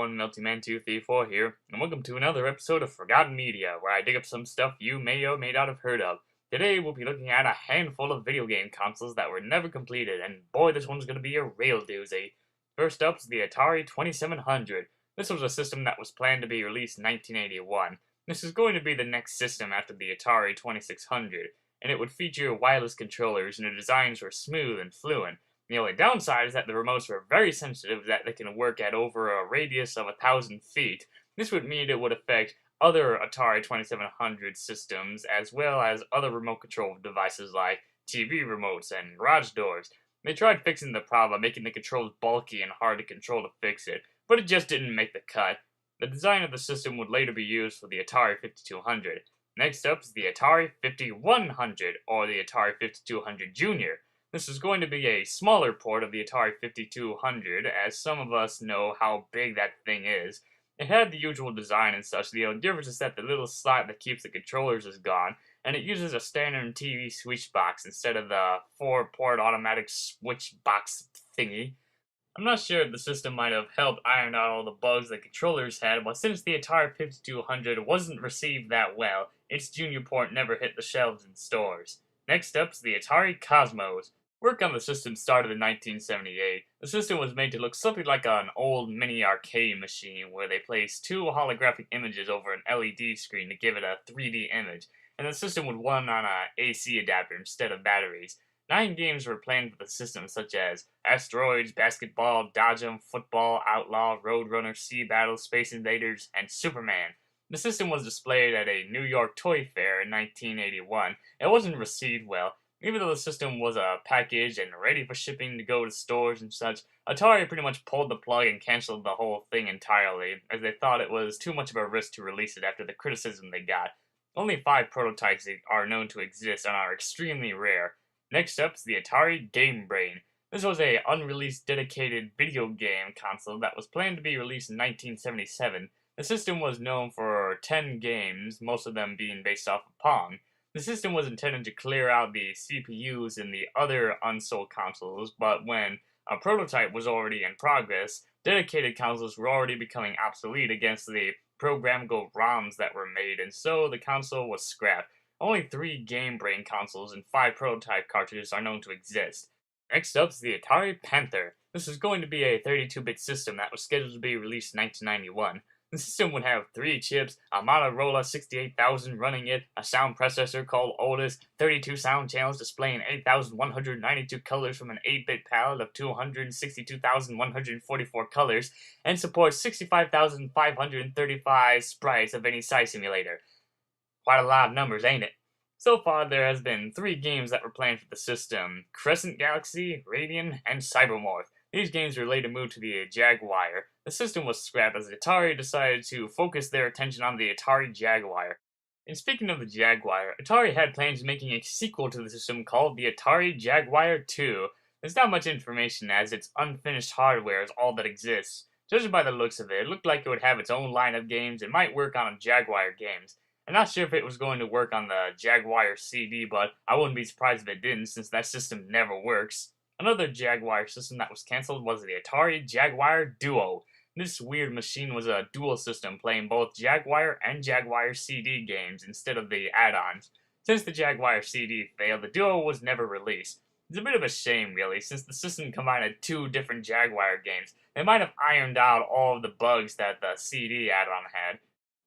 everyone, Meltyman234 here, and welcome to another episode of Forgotten Media, where I dig up some stuff you may or may not have heard of. Today, we'll be looking at a handful of video game consoles that were never completed, and boy, this one's gonna be a real doozy. First up's the Atari 2700. This was a system that was planned to be released in 1981. This is going to be the next system after the Atari 2600, and it would feature wireless controllers, and the designs were smooth and fluent. The only downside is that the remotes were very sensitive, that they can work at over a radius of 1,000 feet. This would mean it would affect other Atari 2700 systems, as well as other remote control devices like TV remotes and garage doors. They tried fixing the problem, making the controls bulky and hard to control to fix it, but it just didn't make the cut. The design of the system would later be used for the Atari 5200. Next up is the Atari 5100, or the Atari 5200 Junior. This is going to be a smaller port of the Atari 5200, as some of us know how big that thing is. It had the usual design and such. The only difference is that the little slot that keeps the controllers is gone, and it uses a standard TV switch box instead of the 4-port automatic switch box thingy. I'm not sure if the system might have helped iron out all the bugs the controllers had, but since the Atari 5200 wasn't received that well, its junior port never hit the shelves in stores. Next up's the Atari Cosmos. Work on the system started in 1978. The system was made to look something like an old mini arcade machine where they placed two holographic images over an LED screen to give it a 3D image, and the system would run on an AC adapter instead of batteries. 9 games were planned for the system, such as Asteroids, Basketball, Dodge'em, Football, Outlaw, Roadrunner, Sea Battle, Space Invaders, and Superman. The system was displayed at a New York toy fair in 1981. It wasn't received well. Even though the system was a package and ready for shipping to go to stores and such, Atari pretty much pulled the plug and canceled the whole thing entirely, as they thought it was too much of a risk to release it after the criticism they got. Only 5 prototypes are known to exist and are extremely rare. Next up is the Atari Game Brain. This was a unreleased dedicated video game console that was planned to be released in 1977. The system was known for 10 games, most of them being based off of Pong. The system was intended to clear out the CPUs in the other unsold consoles, but when a prototype was already in progress, dedicated consoles were already becoming obsolete against the programmable ROMs that were made, and so the console was scrapped. Only 3 Game Brain consoles and 5 prototype cartridges are known to exist. Next up is the Atari Panther. This is going to be a 32-bit system that was scheduled to be released in 1991. The system would have 3 chips, a Motorola 68000 running it, a sound processor called Otis, 32 sound channels displaying 8,192 colors from an 8-bit palette of 262,144 colors, and supports 65,535 sprites of any size simulator. Quite a lot of numbers, ain't it? So far, there has been 3 games that were planned for the system: Crescent Galaxy, Radian, and Cybermorph. These games were later moved to the Jaguar. The system was scrapped as Atari decided to focus their attention on the Atari Jaguar. And speaking of the Jaguar, Atari had plans of making a sequel to the system called the Atari Jaguar 2. There's not much information as its unfinished hardware is all that exists. Judging by the looks of it, it looked like it would have its own line of games and might work on Jaguar games. I'm not sure if it was going to work on the Jagwire CD, but I wouldn't be surprised if it didn't, since that system never works. Another Jagwire system that was cancelled was the Atari Jaguar Duo. This weird machine was a dual system playing both Jagwire and Jagwire CD games instead of the add-ons. Since the Jagwire CD failed, the Duo was never released. It's a bit of a shame, really, since the system combined 2 different Jagwire games. They might have ironed out all of the bugs that the CD add-on had.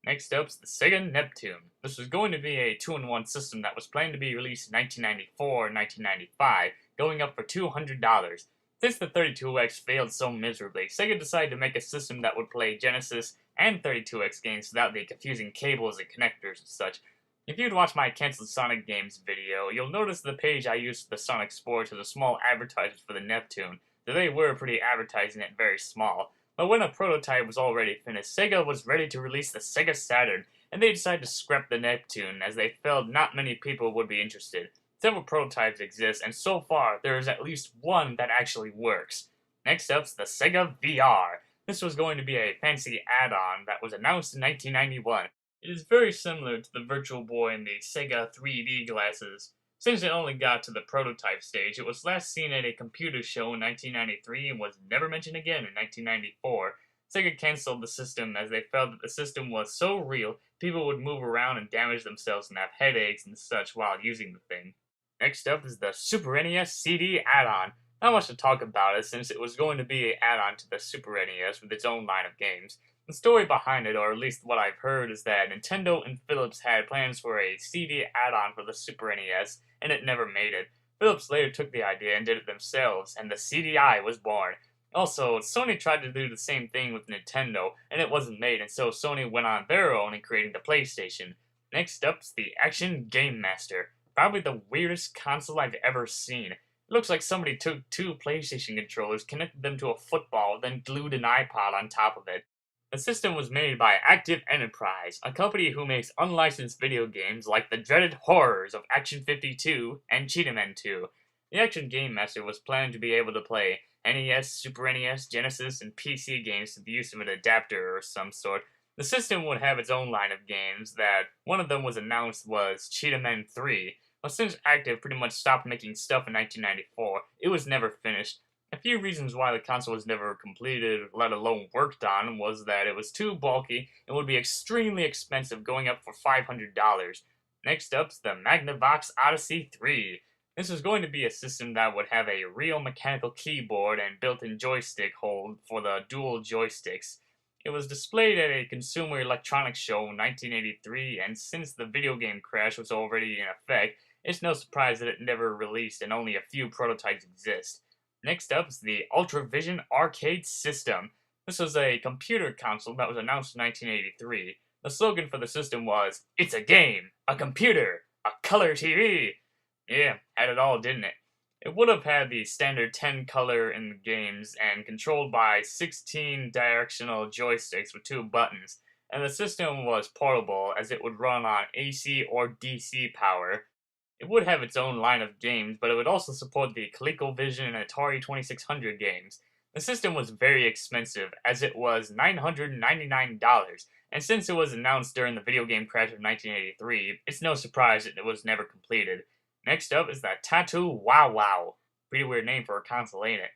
Next up's the Sega Neptune. This was going to be a 2-in-1 system that was planned to be released in 1994 and 1995, going up for $200. Since the 32X failed so miserably, Sega decided to make a system that would play Genesis and 32X games without the confusing cables and connectors and such. If you'd watch my Cancelled Sonic Games video, you'll notice the page I used for the Sonic Sports was a small advertisement for the Neptune, so they were pretty advertising it very small. But when a prototype was already finished, Sega was ready to release the Sega Saturn, and they decided to scrap the Neptune as they felt not many people would be interested. Several prototypes exist, and so far, there is at least one that actually works. Next up's the Sega VR. This was going to be a fancy add-on that was announced in 1991. It is very similar to the Virtual Boy and the Sega 3D glasses. Since it only got to the prototype stage, it was last seen at a computer show in 1993 and was never mentioned again in 1994. Sega canceled the system as they felt that the system was so real, people would move around and damage themselves and have headaches and such while using the thing. Next up is the Super NES CD add-on. Not much to talk about it since it was going to be an add-on to the Super NES with its own line of games. The story behind it, or at least what I've heard, is that Nintendo and Philips had plans for a CD add-on for the Super NES, and it never made it. Philips later took the idea and did it themselves, and the CDI was born. Also, Sony tried to do the same thing with Nintendo, and it wasn't made, and so Sony went on their own in creating the PlayStation. Next up's the Action Game Master. Probably the weirdest console I've ever seen. It looks like somebody took two PlayStation controllers, connected them to a football, then glued an iPod on top of it. The system was made by Active Enterprise, a company who makes unlicensed video games like the dreaded horrors of Action 52 and Cheetah 2. The Action Game Master was planned to be able to play NES, Super NES, Genesis, and PC games with the use of an adapter or some sort. The system would have its own line of games that one of them was announced was Cheetah 3. But since Active pretty much stopped making stuff in 1994, it was never finished. A few reasons why the console was never completed, let alone worked on, was that it was too bulky and would be extremely expensive, going up for $500. Next up's the Magnavox Odyssey 3. This was going to be a system that would have a real mechanical keyboard and built-in joystick hold for the dual joysticks. It was displayed at a Consumer Electronics Show in 1983, and since the video game crash was already in effect, it's no surprise that it never released and only a few prototypes exist. Next up is the UltraVision Arcade System. This was a computer console that was announced in 1983. The slogan for the system was, "It's a game, a computer, a color TV." Yeah, had it all, didn't it? It would have had the standard 10 color in the games and controlled by 16 directional joysticks with 2 buttons, and the system was portable as it would run on AC or DC power. It would have its own line of games, but it would also support the ColecoVision and Atari 2600 games. The system was very expensive, as it was $999, and since it was announced during the video game crash of 1983, it's no surprise that it was never completed. Next up is the Tattoo Wow Wow. Pretty weird name for a console, ain't it?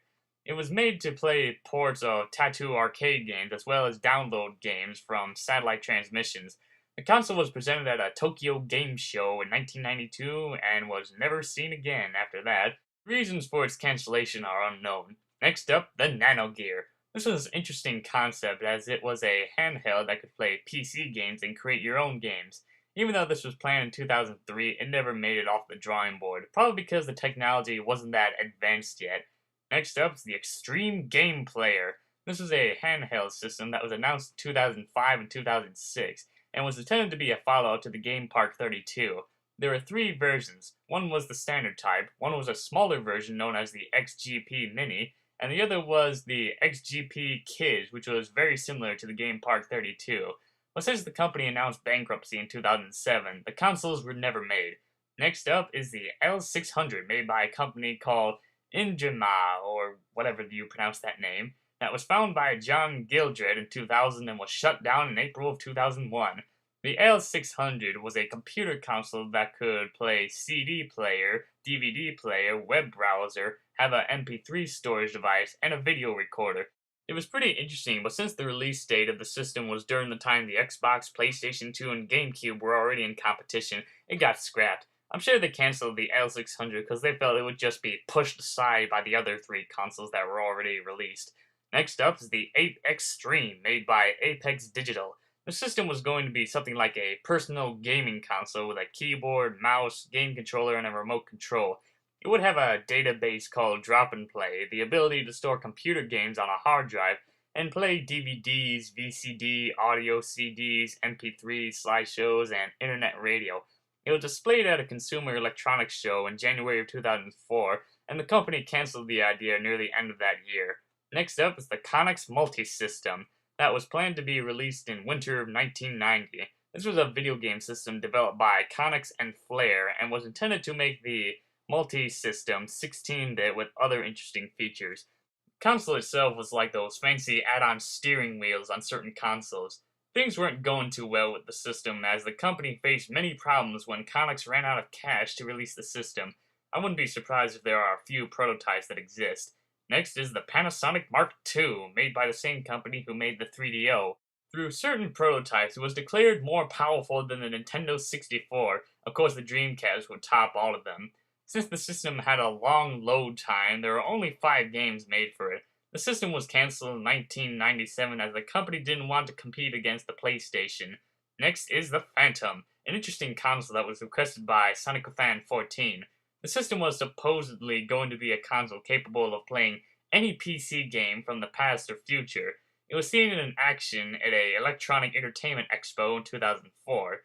It was made to play ports of Tattoo arcade games as well as download games from satellite transmissions. The console was presented at a Tokyo Game Show in 1992 and was never seen again after that. Reasons for its cancellation are unknown. Next up, the Nano Gear. This was an interesting concept as it was a handheld that could play PC games and create your own games. Even though this was planned in 2003, it never made it off the drawing board, probably because the technology wasn't that advanced yet. Next up is the Extreme Game Player. This was a handheld system that was announced in 2005 and 2006, and was intended to be a follow-up to the Game Park 32. There were 3 versions. One was the standard type, one was a smaller version known as the XGP Mini, and the other was the XGP Kids, which was very similar to the Game Park 32. But since the company announced bankruptcy in 2007, the consoles were never made. Next up is the L600, made by a company called Injima, or whatever you pronounce that name, that was founded by John Gildred in 2000 and was shut down in April of 2001. The L600 was a computer console that could play CD player, DVD player, web browser, have a MP3 storage device, and a video recorder. It was pretty interesting, but since the release date of the system was during the time the Xbox, PlayStation 2, and GameCube were already in competition, it got scrapped. I'm sure they canceled the L600 because they felt it would just be pushed aside by the other 3 consoles that were already released. Next up is the Ape Extreme, made by Apex Digital. The system was going to be something like a personal gaming console with a keyboard, mouse, game controller, and a remote control. It would have a database called Drop and Play, the ability to store computer games on a hard drive, and play DVDs, VCD, audio CDs, MP3s, slideshows, and internet radio. It was displayed at a Consumer Electronics Show in January of 2004, and the company canceled the idea near the end of that year. Next up is the Connex Multi-System, that was planned to be released in winter of 1990. This was a video game system developed by Connex and Flare, and was intended to make the multi-system 16-bit with other interesting features. The console itself was like those fancy add-on steering wheels on certain consoles. Things weren't going too well with the system as the company faced many problems when Connex ran out of cash to release the system. I wouldn't be surprised if there are a few prototypes that exist. Next is the Panasonic Mark II, made by the same company who made the 3DO. Through certain prototypes, it was declared more powerful than the Nintendo 64. Of course, the Dreamcast would top all of them. Since the system had a long load time, there were only 5 games made for it. The system was cancelled in 1997 as the company didn't want to compete against the PlayStation. Next is the Phantom, an interesting console that was requested by SonicFan14. The system was supposedly going to be a console capable of playing any PC game from the past or future. It was seen in action at a Electronic Entertainment Expo in 2004.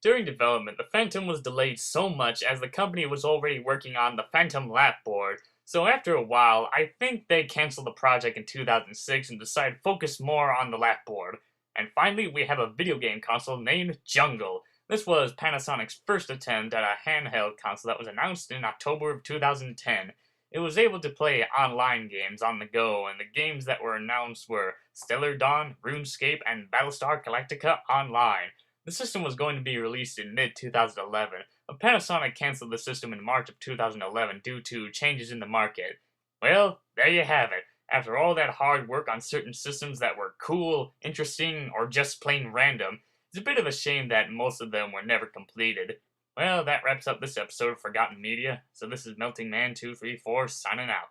During development, the Phantom was delayed so much as the company was already working on the Phantom Lapboard, so after a while, I think they canceled the project in 2006 and decided to focus more on the Lapboard. And finally, we have a video game console named Jungle. This was Panasonic's first attempt at a handheld console that was announced in October of 2010. It was able to play online games on the go, and the games that were announced were Stellar Dawn, RuneScape, and Battlestar Galactica Online. The system was going to be released in mid-2011, but Panasonic canceled the system in March of 2011 due to changes in the market. Well, there you have it. After all that hard work on certain systems that were cool, interesting, or just plain random, it's a bit of a shame that most of them were never completed. Well, that wraps up this episode of Forgotten Media, so this is Melting Man 234 signing out.